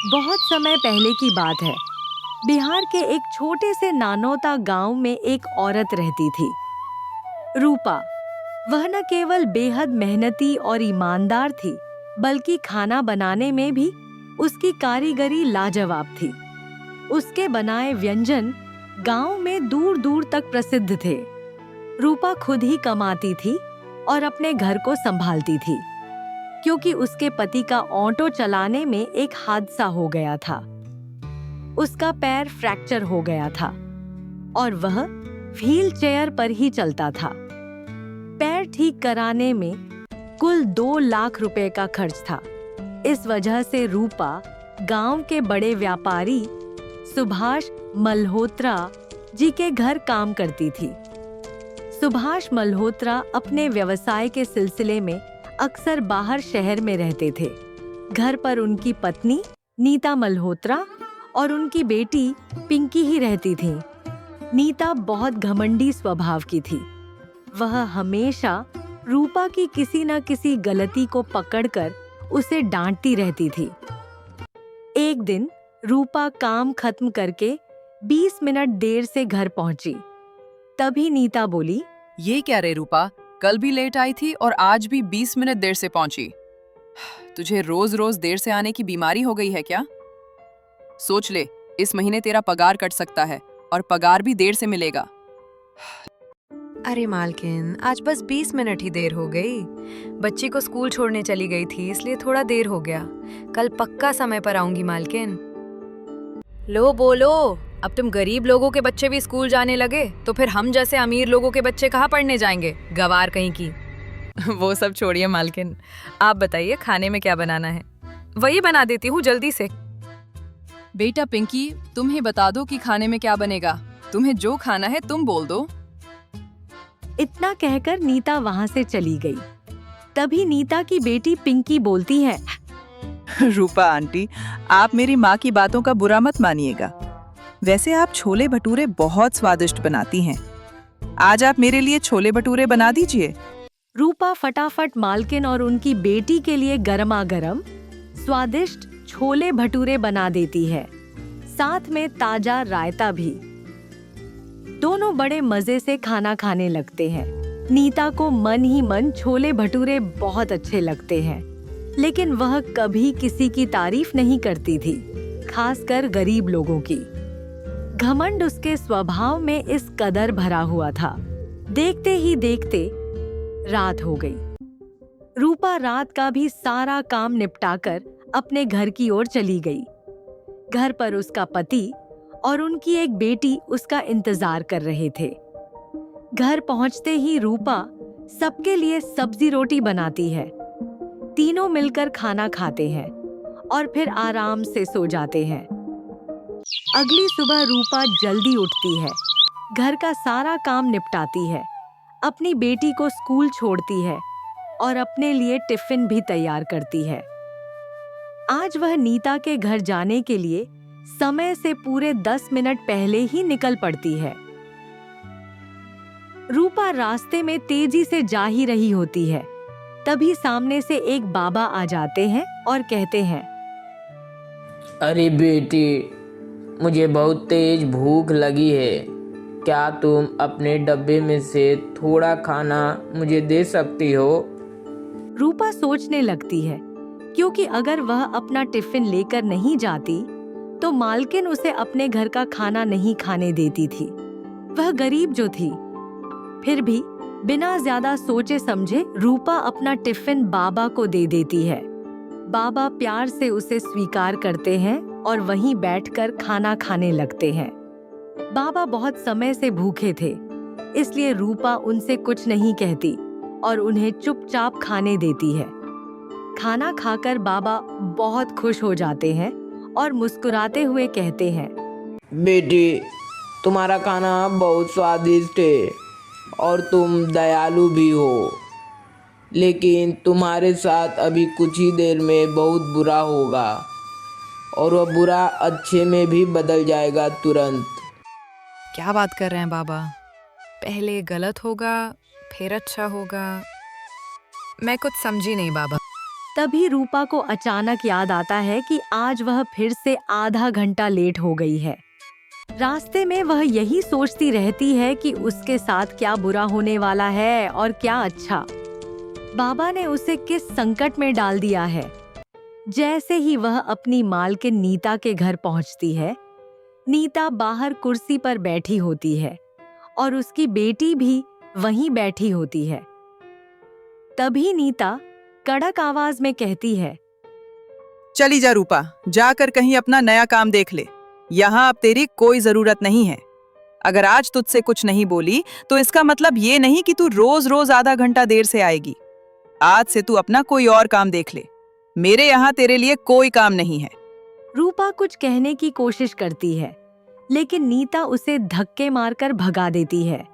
बहुत समय पहले की बात है। बिहार के एक छोटे से नानौता गांव में एक औरत रहती थी, रूपा। वह न केवल बेहद मेहनती और ईमानदार थी, बल्कि खाना बनाने में भी उसकी कारीगरी लाजवाब थी। उसके बनाए व्यंजन गांव में दूर दूर तक प्रसिद्ध थे। रूपा खुद ही कमाती थी और अपने घर को संभालती थी, क्योंकि उसके पति का ऑटो चलाने में एक हादसा हो गया था। उसका पैर फ्रैक्चर हो गया था और वह व्हील चेयर पर ही चलता था। पैर ठीक कराने में कुल 2 लाख रुपए का खर्च था। इस वजह से रूपा गांव के बड़े व्यापारी सुभाष मल्होत्रा जी के घर काम करती थी। सुभाष मल्होत्रा अपने व्यवसाय के सिलसिले में अक्सर बाहर शहर में रहते थे। घर पर उनकी पत्नी नीता मल्होत्रा और उनकी बेटी पिंकी ही रहती थीं। नीता बहुत घमंडी स्वभाव की थी। वह हमेशा रूपा की किसी न किसी गलती को पकड़कर उसे डांटती रहती थी। एक दिन रूपा काम खत्म करके 20 मिनट देर से घर पहुंची। तभी नीता बोली, ये क्या रे रूपा, कल भी लेट आई थी और आज भी 20 मिनट देर से पहुंची। तुझे रोज रोज देर से आने की बीमारी हो गई है क्या? सोच ले, इस महीने तेरा पगार कट सकता है और पगार भी देर से मिलेगा। अरे मालकिन, आज बस 20 मिनट ही देर हो गई। बच्ची को स्कूल छोड़ने चली गई थी, इसलिए थोड़ा देर हो गया। कल पक्का समय पर आऊंगी मालकिन। लो बोलो, अब तुम गरीब लोगों के बच्चे भी स्कूल जाने लगे तो फिर हम जैसे अमीर लोगों के बच्चे कहाँ पढ़ने जाएंगे? गवार कहीं की। वो सब छोड़िए मालकिन, आप बताइए खाने में क्या बनाना है? वही बना देती हूँ जल्दी से। बेटा पिंकी, तुम ही बता दो कि खाने में क्या बनेगा। तुम्हें जो खाना है तुम बोल दो। इतना कहकर नीता वहां से चली गई। तभी नीता की बेटी पिंकी बोलती है, रूपा आंटी, आप मेरी माँ की बातों का बुरा मत मानिएगा। वैसे आप छोले भटूरे बहुत स्वादिष्ट बनाती हैं। आज आप मेरे लिए छोले भटूरे बना दीजिए। रूपा फटाफट मालकिन और उनकी बेटी के लिए गरमा गरम स्वादिष्ट छोले भटूरे बना देती है, साथ में ताजा रायता भी। दोनों बड़े मजे से खाना खाने लगते हैं। नीता को मन ही मन छोले भटूरे बहुत अच्छे लगते हैं, लेकिन वह कभी किसी की तारीफ नहीं करती थी, खासकर गरीब लोगों की। घमंड उसके स्वभाव में इस कदर भरा हुआ था। देखते ही देखते रात हो गई। रूपा रात का भी सारा काम निपटाकर अपने घर की ओर चली गई। घर पर उसका पति और उनकी एक बेटी उसका इंतजार कर रहे थे। घर पहुंचते ही रूपा सबके लिए सब्जी रोटी बनाती है। तीनों मिलकर खाना खाते हैं और फिर आराम से सो जाते हैं। अगली सुबह रूपा जल्दी उठती है, घर का सारा काम निपटाती है, अपनी बेटी को स्कूल छोड़ती है और अपने लिए टिफिन भी तैयार करती है। आज वह नीता के घर जाने के लिए समय से पूरे 10 मिनट पहले ही निकल पड़ती है। रूपा रास्ते में तेजी से जा ही रही होती है। तभी सामने से एक बाबा आ जाते हैं और कहते हैं, अरे बेटी, मुझे बहुत तेज भूख लगी है। क्या तुम अपने डब्बे में से थोड़ा खाना मुझे दे सकती हो? रूपा सोचने लगती है, क्योंकि अगर वह अपना टिफिन लेकर नहीं जाती तो मालकिन उसे अपने घर का खाना नहीं खाने देती थी। वह गरीब जो थी। फिर भी बिना ज्यादा सोचे समझे रूपा अपना टिफिन बाबा को दे देती है। बाबा प्यार से उसे स्वीकार करते हैं और वहीं बैठकर खाना खाने लगते हैं। बाबा बहुत समय से भूखे थे, इसलिए रूपा उनसे कुछ नहीं कहती और उन्हें चुपचाप खाने देती है। खाना खाकर बाबा बहुत खुश हो जाते हैं और मुस्कुराते हुए कहते हैं, बेटी, तुम्हारा खाना बहुत स्वादिष्ट है और तुम दयालु भी हो, लेकिन तुम्हारे साथ अभी कुछ ही देर में बहुत बुरा होगा और वह बुरा अच्छे में भी बदल जाएगा तुरंत। क्या बात कर रहे हैं बाबा? पहले गलत होगा फिर अच्छा होगा? मैं कुछ समझी नहीं बाबा। तभी रूपा को अचानक याद आता है कि आज वह फिर से आधा घंटा लेट हो गई है। रास्ते में वह यही सोचती रहती है कि उसके साथ क्या बुरा होने वाला है और क्या अच्छा। बाबा ने उसे किस संकट में डाल दिया है। जैसे ही वह अपनी मालकिन नीता के घर पहुंचती है, नीता बाहर कुर्सी पर बैठी होती है और उसकी बेटी भी वहीं बैठी होती है। तभी नीता कड़क आवाज में कहती है, चली जा रूपा, जाकर कहीं अपना नया काम देख ले। यहाँ अब तेरी कोई जरूरत नहीं है। अगर आज तुझसे कुछ नहीं बोली तो इसका मतलब ये नहीं कि तू रोज रोज आधा घंटा देर से आएगी। आज से तू अपना कोई और काम देख ले। मेरे यहाँ तेरे लिए कोई काम नहीं है। रूपा कुछ कहने की कोशिश करती है, लेकिन नीता उसे धक्के मारकर भगा देती है।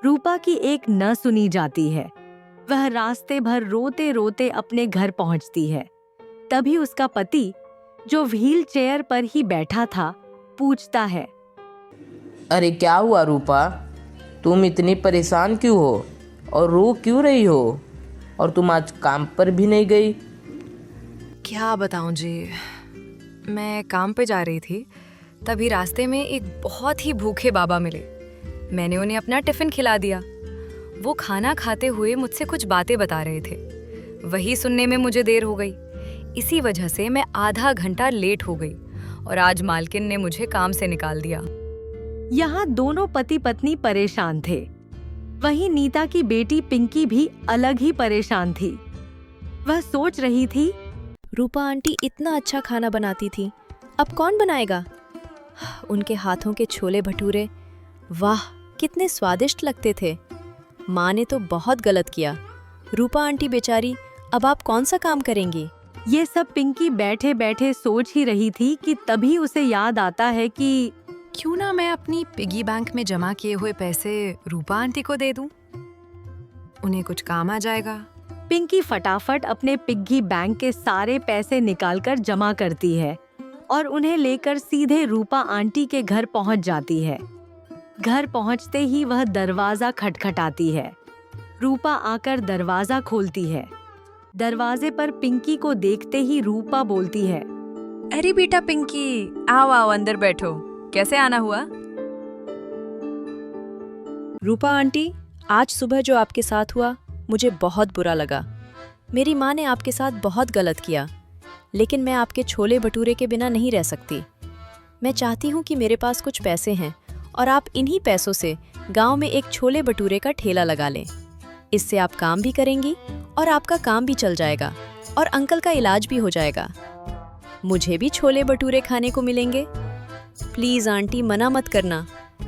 रूपा की एक न सुनी जाती है। वह रास्ते भर रोते रोते अपने घर पहुंचती है। तभी उसका पति, जो व्हील चेयर पर ही बैठा था, पूछता है, अरे क्या हुआ रूपा, तुम इतनी परेशान क्यों हो और रो क्यों रही हो? और तुम आज काम पर भी नहीं गई? क्या बताऊं जी, मैं काम पे जा रही थी, तभी रास्ते में एक बहुत ही भूखे बाबा मिले। मैंने उन्हें अपना टिफिन खिला दिया। वो खाना खाते हुए मुझसे कुछ बातें बता रहे थे। वही सुनने में मुझे देर हो गई। इसी वजह से मैं आधा घंटा लेट हो गई और आज मालकिन ने मुझे काम से निकाल दिया। यहाँ दोनों पति पत्नी परेशान थे। वहीं नीता की बेटी पिंकी भी अलग ही परेशान थी। वह सोच रही थी, रूपा आंटी इतना अच्छा खाना बनाती थी, अब कौन बनाएगा? उनके हाथों के छोले भटूरे, वाह कितने स्वादिष्ट लगते थे। माँ ने तो बहुत गलत किया। रूपा आंटी बेचारी, अब आप कौन सा काम करेंगी? ये सब पिंकी बैठे बैठे सोच ही रही थी कि तभी उसे याद आता है कि क्यों ना मैं अपनी पिगी बैंक में जमा किए हुए पैसे रूपा आंटी को दे दूं? उन्हें कुछ काम आ जाएगा। पिंकी फटाफट अपने पिग्गी बैंक के सारे पैसे निकालकर जमा करती है और उन्हें लेकर सीधे रूपा आंटी के घर पहुंच जाती है। घर पहुंचते ही वह दरवाजा खटखटाती है। रूपा आकर दरवाजा खोलती है। दरवाजे पर पिंकी को देखते ही रूपा बोलती है, अरे बेटा पिंकी, आओ आओ अंदर बैठो। कैसे आना हुआ? रूपा आंटी, आज सुबह जो आपके साथ हुआ मुझे बहुत बुरा लगा। मेरी माँ ने आपके साथ बहुत गलत किया, लेकिन मैं आपके छोले भटूरे के बिना नहीं रह सकती। मैं चाहती हूँ कि मेरे पास कुछ पैसे हैं और आप इन्हीं पैसों से गांव में एक छोले भटूरे का ठेला लगा लें। इससे आप काम भी करेंगी और आपका काम भी चल जाएगा और अंकल का इलाज भी हो जाएगा। मुझे भी छोले भटूरे खाने को मिलेंगे। प्लीज़ आंटी, मना मत करना।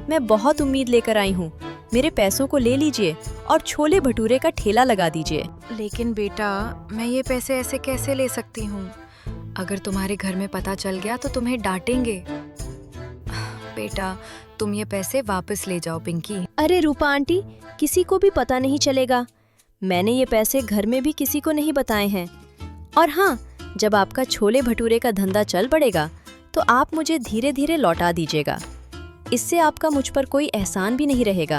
मैं बहुत उम्मीद लेकर आई हूँ। मेरे पैसों को ले लीजिए और छोले भटूरे का ठेला लगा दीजिए। लेकिन बेटा, मैं ये पैसे ऐसे कैसे ले सकती हूँ? अगर तुम्हारे घर में पता चल गया तो तुम्हें डांटेंगे। बेटा, तुम ये पैसे वापस ले जाओ पिंकी। अरे रूपा आंटी, किसी को भी पता नहीं चलेगा। मैंने ये पैसे घर में भी किसी को नहीं बताए हैं। और हाँ, जब आपका छोले भटूरे का धंधा चल पड़ेगा तो आप मुझे धीरे धीरे लौटा दीजिएगा। इससे आपका मुझ पर कोई एहसान भी नहीं रहेगा।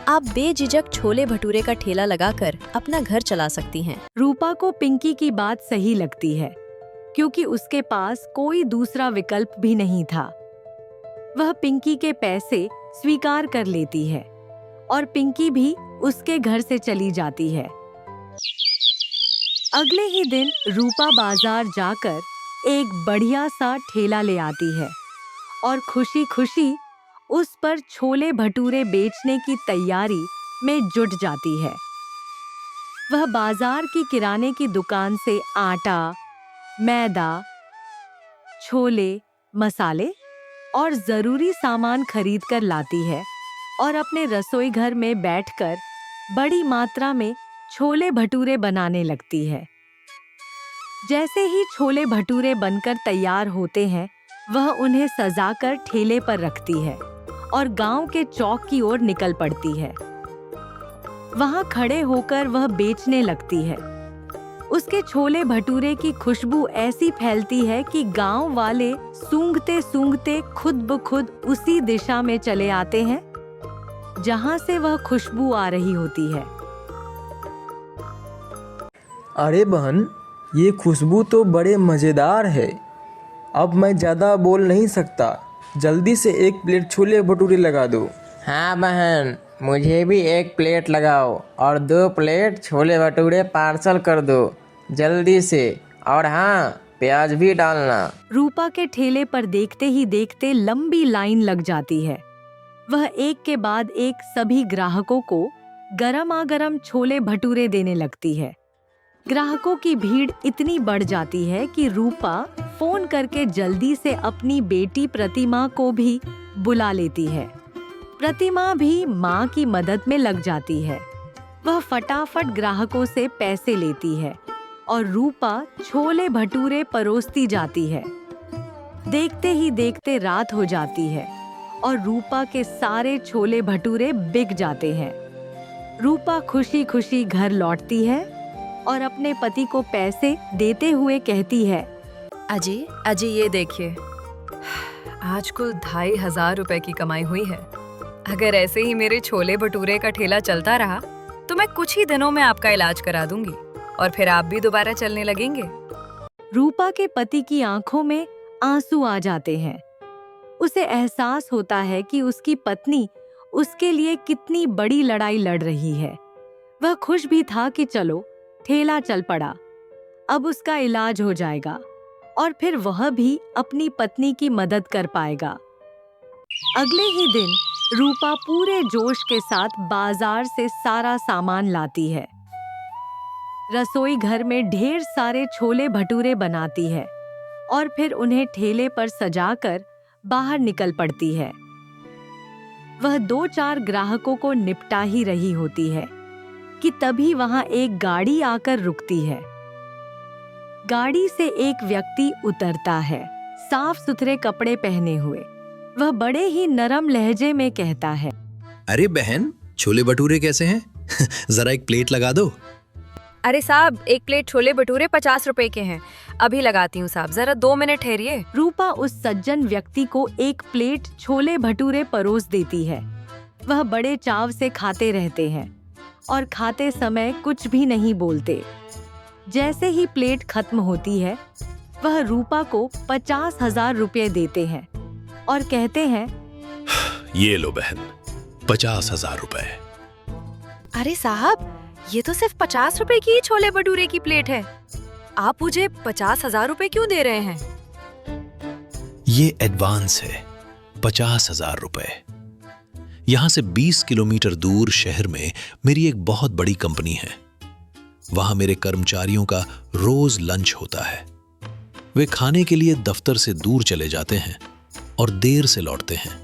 आप बेझिझक छोले भटूरे का ठेला लगाकर अपना घर चला सकती हैं। रूपा को पिंकी की बात सही लगती है, क्योंकि उसके पास कोई दूसरा विकल्प भी नहीं था। वह पिंकी के पैसे स्वीकार कर लेती है और पिंकी भी उसके घर से चली जाती है। अगले ही दिन रूपा बाजार जाकर एक बढ़िया सा ठेला ले आती है और खुशी खुशी उस पर छोले भटूरे बेचने की तैयारी में जुट जाती है। वह बाजार की किराने की दुकान से आटा, मैदा, छोले, मसाले और जरूरी सामान खरीद कर लाती है और अपने रसोई घर में बैठकर बड़ी मात्रा में छोले भटूरे बनाने लगती है। जैसे ही छोले भटूरे बनकर तैयार होते हैं, वह उन्हें सजाकर ठेले पर रखती है और गांव के चौक की ओर निकल पड़ती है। वहां खड़े होकर वह बेचने लगती है। उसके छोले भटूरे की खुशबू ऐसी फैलती है कि गांव वाले सूंघते सूंघते खुद ब खुद उसी दिशा में चले आते हैं जहां से वह खुशबू आ रही होती है। अरे बहन, ये खुशबू तो बड़े मज़ेदार है। अब मैं ज़्यादा बोल नहीं सकता, जल्दी से एक प्लेट छोले भटूरे लगा दो। हाँ बहन, मुझे भी एक प्लेट लगाओ और 2 प्लेट छोले भटूरे पार्सल कर दो जल्दी से। और हाँ, प्याज भी डालना। रूपा के ठेले पर देखते ही देखते लंबी लाइन लग जाती है। वह एक के बाद एक सभी ग्राहकों को गरमागरम छोले भटूरे देने लगती है। ग्राहकों की भीड़ इतनी बढ़ जाती है कि रूपा फोन करके जल्दी से अपनी बेटी प्रतिमा को भी बुला लेती है। प्रतिमा भी माँ की मदद में लग जाती है। वह फटाफट ग्राहकों से पैसे लेती है और रूपा छोले भटूरे परोसती जाती है। देखते ही देखते रात हो जाती है और रूपा के सारे छोले भटूरे बिक जाते हैं। रूपा खुशी खुशी घर लौटती है और अपने पति को पैसे देते हुए कहती है, अजी अजी ये देखिए, आज कुल 2500 रुपए की कमाई हुई है। अगर ऐसे ही मेरे छोले भटूरे का ठेला चलता रहा तो मैं कुछ ही दिनों में आपका इलाज करा दूंगी और फिर आप भी दोबारा चलने लगेंगे। रूपा के पति की आंखों में आंसू आ जाते हैं। उसे एहसास होता है कि उसकी पत्नी उसके लिए कितनी बड़ी लड़ाई लड़ रही है। वह खुश भी था कि चलो ठेला चल पड़ा, अब उसका इलाज हो जाएगा और फिर वह भी अपनी पत्नी की मदद कर पाएगा। अगले ही दिन रूपा पूरे जोश के साथ बाजार से सारा सामान लाती है। रसोई घर में ढेर सारे छोले भटूरे बनाती है और फिर उन्हें ठेले पर सजाकर बाहर निकल पड़ती है। वह 2-4 ग्राहकों को निपटा ही रही होती है कि तभी वहां एक गाड़ी आकर रुकती है। गाड़ी से एक व्यक्ति उतरता है, साफ सुथरे कपड़े पहने हुए। वह बड़े ही नरम लहजे में कहता है, अरे बहन, छोले भटूरे कैसे हैं? जरा एक प्लेट लगा दो। अरे साहब, एक प्लेट छोले भटूरे 50 रुपए के हैं। अभी लगाती हूँ साहब, जरा 2 मिनट ठहरिए। रूपा उस सज्जन व्यक्ति को एक प्लेट छोले भटूरे परोस देती है। वह बड़े चाव से खाते रहते हैं और खाते समय कुछ भी नहीं बोलते। जैसे ही प्लेट खत्म होती है, वह रूपा को 50,000 रुपये देते हैं और कहते हैं, ये लो बहन, 50,000 रुपए। अरे साहब, ये तो सिर्फ 50 रुपए की ही छोले भटूरे की प्लेट है। आप मुझे 50,000 रुपए क्यों दे रहे हैं? ये एडवांस है, 50,000 रुपए। यहां से 20 किलोमीटर दूर शहर में मेरी एक बहुत बड़ी कंपनी है। वहां मेरे कर्मचारियों का रोज लंच होता है। वे खाने के लिए दफ्तर से दूर चले जाते हैं और देर से लौटते हैं,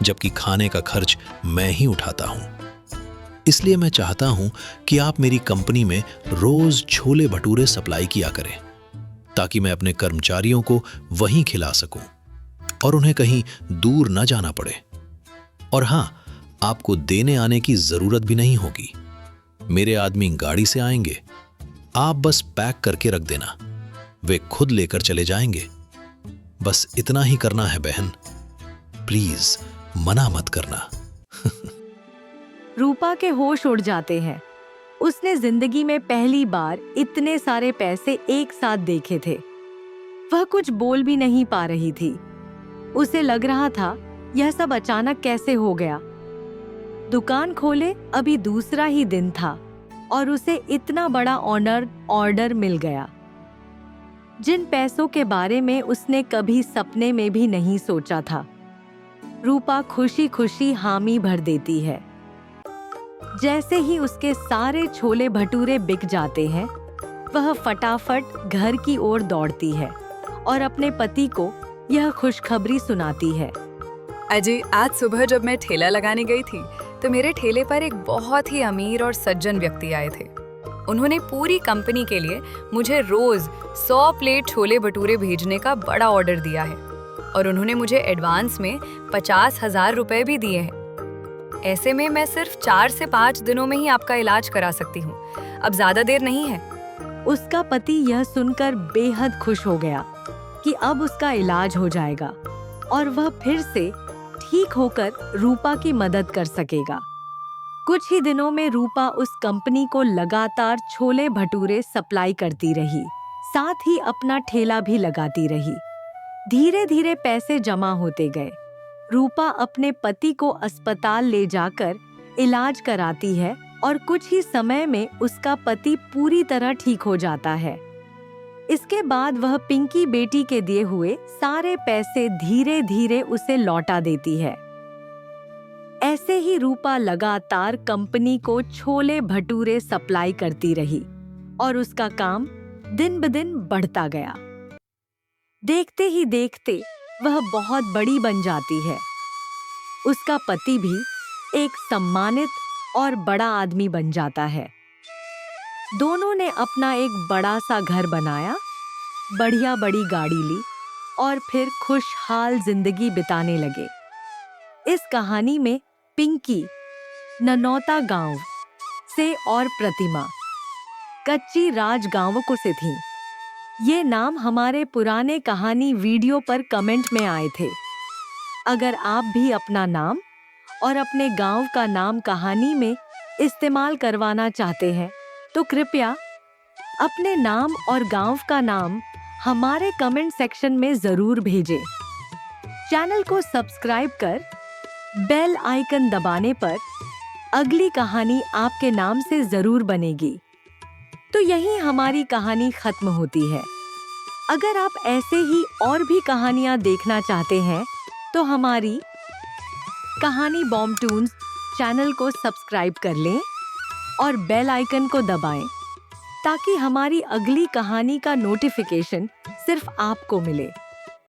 जबकि खाने का खर्च मैं ही उठाता हूं। इसलिए मैं चाहता हूं कि आप मेरी कंपनी में रोज छोले भटूरे सप्लाई किया करें, ताकि मैं अपने कर्मचारियों को वहीं खिला सकूं और उन्हें कहीं दूर न जाना पड़े। और हां, आपको देने आने की जरूरत भी नहीं होगी। मेरे आदमी गाड़ी से आएंगे, आप बस पैक करके रख देना, वे खुद लेकर चले जाएंगे। बस इतना ही करना है बहन, प्लीज मना मत करना। रूपा के होश उड़ जाते हैं। उसने जिंदगी में पहली बार इतने सारे पैसे एक साथ देखे थे। वह कुछ बोल भी नहीं पा रही थी। उसे लग रहा था यह सब अचानक कैसे हो गया। दुकान खोले अभी दूसरा ही दिन था और उसे इतना बड़ा ऑर्डर मिल गया, जिन पैसों के बारे में उसने कभी सपने में भी नहीं सोचा था। रूपा खुशी खुशी हामी भर देती है। जैसे ही उसके सारे छोले भटूरे बिक जाते हैं, वह फटाफट घर की ओर दौड़ती है और अपने पति को यह खुशखबरी सुनाती है। अजय, आज सुबह जब मैं ठेला लगाने गई थी तो मेरे ठेले पर एक बहुत ही अमीर और सज्जन व्यक्ति आए थे। उन्होंने पूरी कंपनी के लिए मुझे रोज 100 प्लेट छोले भटूरे भेजने का बड़ा ऑर्डर दिया है और उन्होंने मुझे एडवांस में 50,000 रुपए भी दिए हैं। ऐसे में मैं सिर्फ 4 से 5 दिनों में ही आपका इलाज करा सकती हूँ। अब ज्यादा देर नहीं है। उसका पति यह सुनकर बेहद खुश हो गया कि अब उसका इलाज हो जाएगा और वह फिर से ठीक होकर रूपा की मदद कर सकेगा। कुछ ही दिनों में रूपा उस कंपनी को लगातार छोले भटूरे सप्लाई करती रही साथ ही अपना ठेला भी लगाती रही। धीरे धीरे पैसे जमा होते गए। रूपा अपने पति को अस्पताल ले जाकर इलाज कराती है और कुछ ही समय में उसका पति पूरी तरह ठीक हो जाता है। इसके बाद वह पिंकी बेटी के दिए हुए सारे पैसे धीरे धीरे उसे लौटा देती है। ऐसे ही रूपा लगातार कंपनी को छोले भटूरे सप्लाई करती रही और उसका काम दिन ब दिन बढ़ता गया। देखते ही देखते वह बहुत बड़ी बन जाती है। उसका पति भी एक सम्मानित और बड़ा आदमी बन जाता है। दोनों ने अपना एक बड़ा सा घर बनाया, बढ़िया बड़ी गाड़ी ली और फिर खुशहाल जिंदगी बिताने लगे। इस कहानी में पिंकी ननौता गांव से और प्रतिमा कच्ची राज गांव को से थीं। ये नाम हमारे पुराने कहानी वीडियो पर कमेंट में आए थे। अगर आप भी अपना नाम और अपने गांव का नाम कहानी में इस्तेमाल करवाना चाहते हैं तो कृपया अपने नाम और गांव का नाम हमारे कमेंट सेक्शन में जरूर भेजें। चैनल को सब्सक्राइब कर बेल आइकन दबाने पर अगली कहानी आपके नाम से जरूर बनेगी। तो यहीं हमारी कहानी खत्म होती है। अगर आप ऐसे ही और भी कहानियां देखना चाहते हैं तो हमारी कहानी बॉम्ब टून्स चैनल को सब्सक्राइब कर लें और बेल आइकन को दबाएं ताकि हमारी अगली कहानी का नोटिफिकेशन सिर्फ आपको मिले।